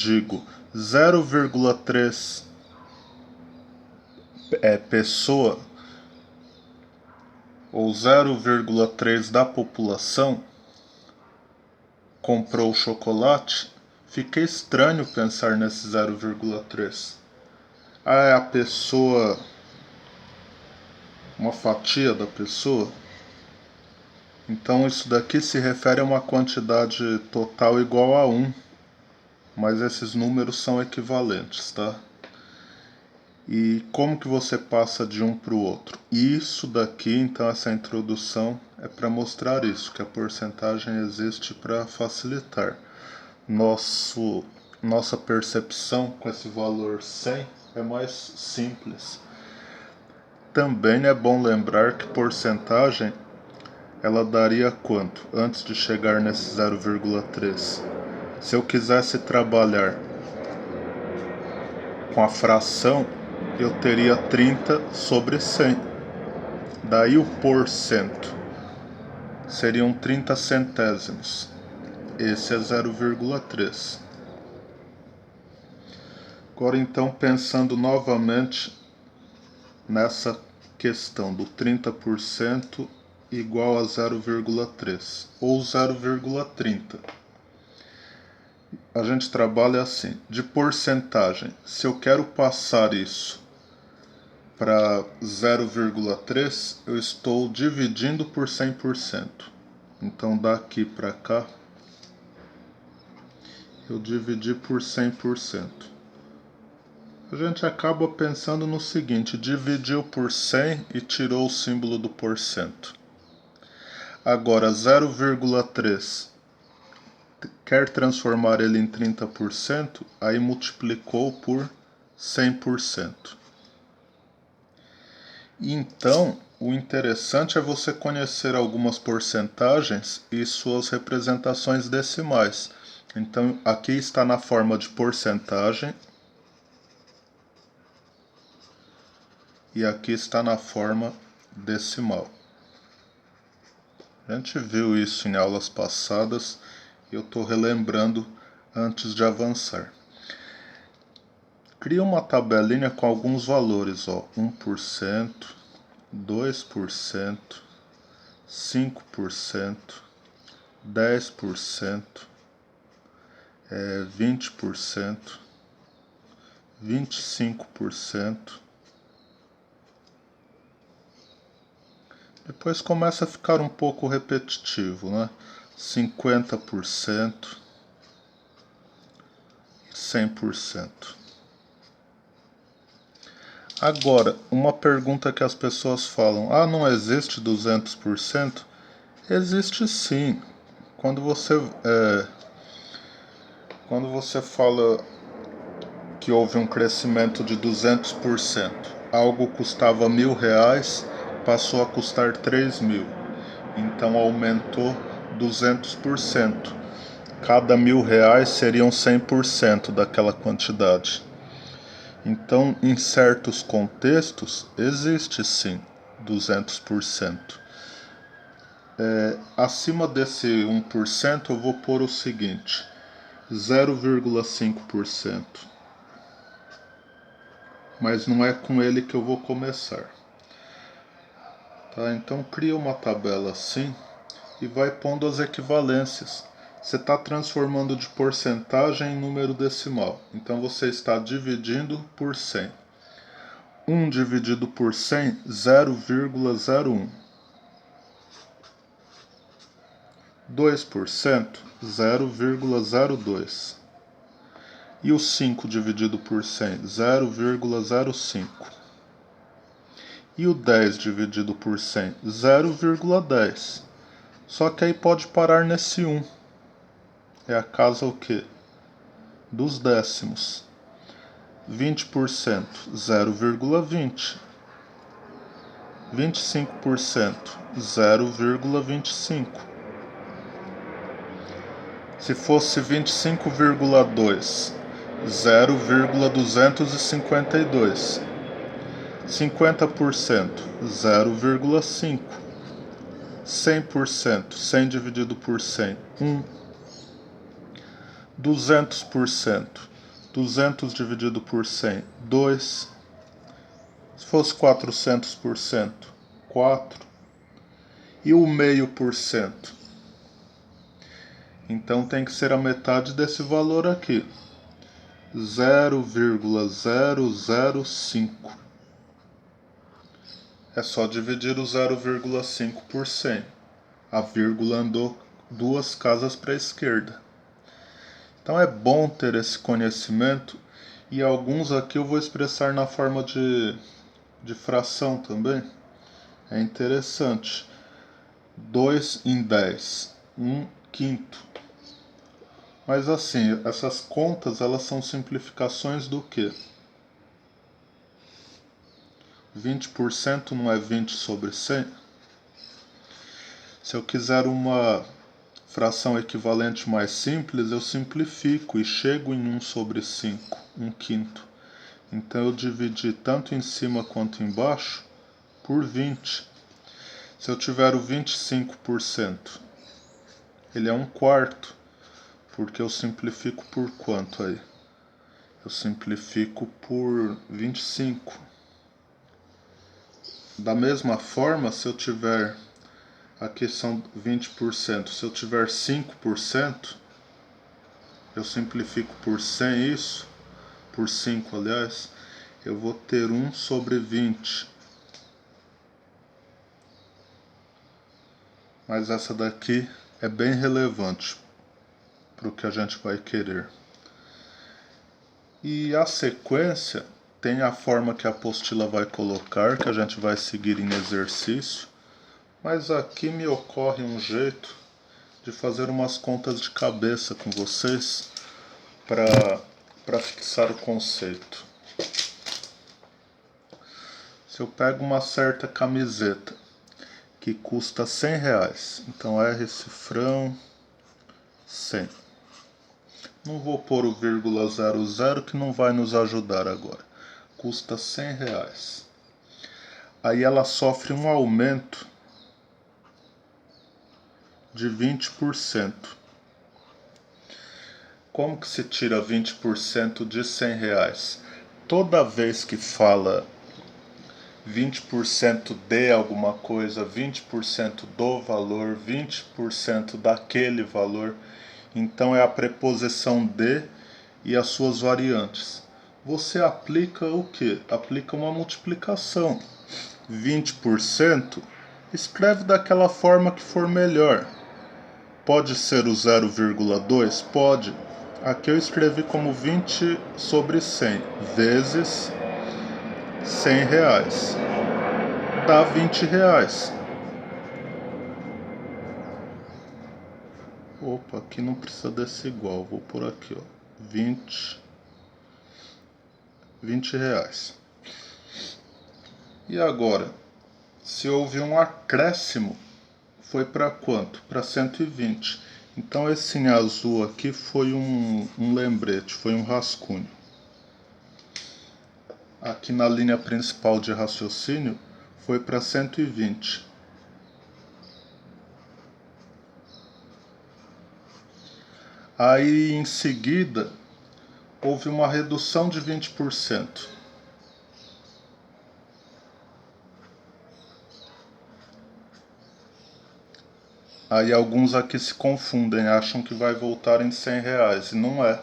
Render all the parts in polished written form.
digo 0,3 pessoa ou 0,3 da população comprou chocolate, fica estranho pensar nesse 0,3. Ah, é a pessoa, uma fatia da pessoa. Então isso daqui se refere a uma quantidade total igual a 1, mas esses números são equivalentes, tá? E como que você passa de um para o outro? Isso daqui, então, essa introdução é para mostrar isso, que a porcentagem existe para facilitar. Nossa percepção com esse valor 100 é mais simples. Também é bom lembrar que porcentagem ela daria quanto antes de chegar nesse 0,3? Se eu quisesse trabalhar com a fração, eu teria 30 sobre 100. Daí o porcento seriam 30 centésimos. Esse é 0,3. Agora então, pensando novamente nessa questão do 30% igual a 0,3 ou 0,30. A gente trabalha assim, de porcentagem. Se eu quero passar isso para 0,3, eu estou dividindo por 100%. Então daqui para cá, eu dividi por 100%. A gente acaba pensando no seguinte, dividiu por 100 e tirou o símbolo do porcento. Agora 0,3, quer transformar ele em 30%, aí multiplicou por 100%. Então, o interessante é você conhecer algumas porcentagens e suas representações decimais. Então, aqui está na forma de porcentagem e aqui está na forma decimal. A gente viu isso em aulas passadas e eu estou relembrando antes de avançar. Cria uma tabelinha com alguns valores, 1%, 2%, 5%, 10%, 20%, 25%. Depois começa a ficar um pouco repetitivo, né? 50%, 100%. Agora, uma pergunta que as pessoas falam: não existe 200%? Existe sim. Quando você fala que houve um crescimento de 200%, algo custava R$ 1.000, passou a custar 3.000. Então aumentou 200%. Cada R$ 1.000 seriam 100% daquela quantidade. Então, em certos contextos, existe sim 200%. Acima desse 1%, eu vou pôr o seguinte: 0,5%. Mas não é com ele que eu vou começar. Tá? Então, cria uma tabela assim e vai pondo as equivalências. Você está transformando de porcentagem em número decimal. Então você está dividindo por 100. 1 dividido por 100, 0,01. 2%, 0,02. E o 5 dividido por 100, 0,05. E o 10 dividido por 100, 0,10. Só que aí pode parar nesse 1. É a casa o quê? Dos décimos. 20%, 0,20. 25%, 0,25. Se fosse 25,2, 0,252. 50%, 0,5. 100%, 100 dividido por 100, 1. 200%, 200 dividido por 100, 2. Se fosse 400%, 4. E o 0,5%? Então tem que ser a metade desse valor aqui. 0,005. É só dividir o 0,5 por 100. A vírgula andou 2 casas para a esquerda. Então é bom ter esse conhecimento, e alguns aqui eu vou expressar na forma de fração também. É interessante. 2 em 10, 1/5. Mas assim, essas contas elas são simplificações do quê? 20% não é 20 sobre 100? Se eu quiser uma fração equivalente mais simples, eu simplifico e chego em 1 sobre 5, 1/5. Então eu dividi tanto em cima quanto embaixo por 20. Se eu tiver o 25%, ele é 1/4, porque eu simplifico por quanto aí? Eu simplifico por 25. Da mesma forma, se eu tiver, aqui são 20%, se eu tiver 5%, eu simplifico por 100 isso, por 5 aliás, eu vou ter 1 sobre 20. Mas essa daqui é bem relevante para o que a gente vai querer. E a sequência tem a forma que a apostila vai colocar, que a gente vai seguir em exercício, mas aqui me ocorre um jeito de fazer umas contas de cabeça com vocês para fixar o conceito. Se eu pego uma certa camiseta que custa R$100, então R cifrão 100. Não vou pôr o 0,00 que não vai nos ajudar agora. Custa R$100. Aí ela sofre um aumento de 20%. Como que se tira 20% de R$100? Toda vez que fala 20% de alguma coisa, 20% do valor, 20% daquele valor, então é a preposição de e as suas variantes. Você aplica o que? Aplica uma multiplicação. 20%, escreve daquela forma que for melhor. Pode ser o 0,2? Pode. Aqui eu escrevi como 20 sobre 100 vezes R$100. Dá R$20. Opa, aqui não precisa desse igual. Vou por aqui, ó. 20 reais. E agora, se houve um acréscimo, foi para quanto? Para 120. Então esse em azul aqui foi um lembrete, foi um rascunho. Aqui na linha principal de raciocínio foi para 120. Aí em seguida houve uma redução de 20%. Aí alguns aqui se confundem, acham que vai voltar em R$100, e não é.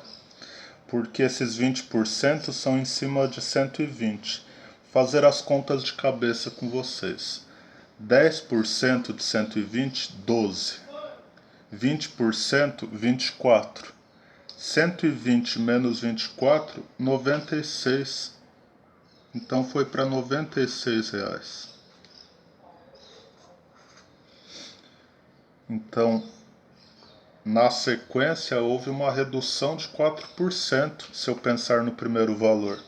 Porque esses 20% são em cima de 120. Fazer as contas de cabeça com vocês. 10% de 120, 12. 20%, 24. 120 menos 24, 96. Então foi para R$96. Então, na sequência, houve uma redução de 4%, se eu pensar no primeiro valor.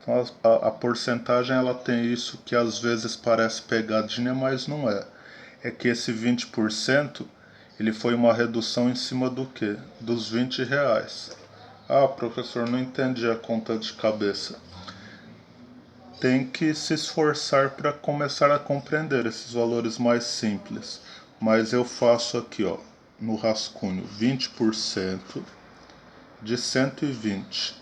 Então, a porcentagem ela tem isso que às vezes parece pegadinha, mas não é. É que esse 20%, ele foi uma redução em cima do quê? Dos R$20. Ah, professor, não entendi a conta de cabeça. Tem que se esforçar para começar a compreender esses valores mais simples. Mas eu faço aqui, ó, no rascunho, 20% de 120.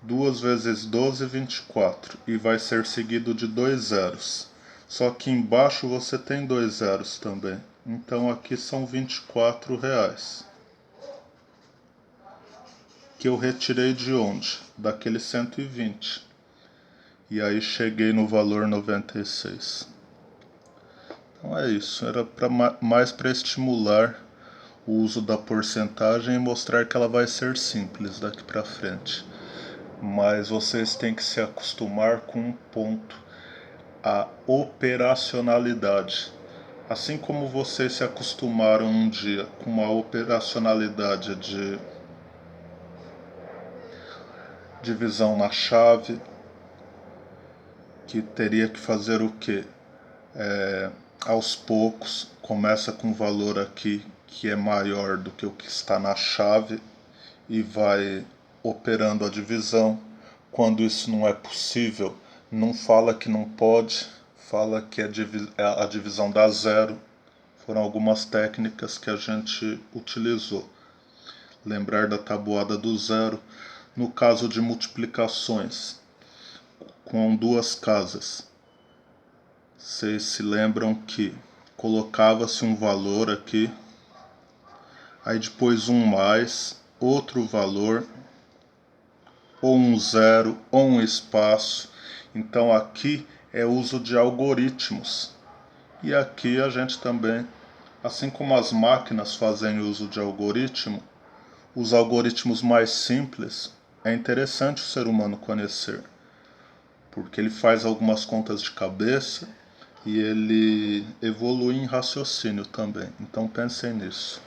2 vezes 12, 24. E vai ser seguido de 2 zeros. Só que embaixo você tem 2 zeros também. Então aqui são R$ 24. Que eu retirei de onde? Daquele 120. E aí cheguei no valor 96. Então é isso. Era mais para estimular o uso da porcentagem e mostrar que ela vai ser simples daqui para frente. Mas vocês têm que se acostumar com um ponto: a operacionalidade. Assim como vocês se acostumaram um dia com uma operacionalidade de divisão na chave, que teria que fazer o quê? Aos poucos, começa com um valor aqui que é maior do que o que está na chave e vai operando a divisão. Quando isso não é possível, não fala que não pode, fala que a divisão dá zero. Foram algumas técnicas que a gente utilizou. Lembrar da tabuada do zero. No caso de multiplicações com duas casas, vocês se lembram que colocava-se um valor aqui, aí depois um mais, outro valor, ou um zero, ou um espaço. Então aqui é uso de algoritmos. E aqui a gente também, assim como as máquinas fazem uso de algoritmo, os algoritmos mais simples é interessante o ser humano conhecer, porque ele faz algumas contas de cabeça e ele evolui em raciocínio também. Então pensem nisso.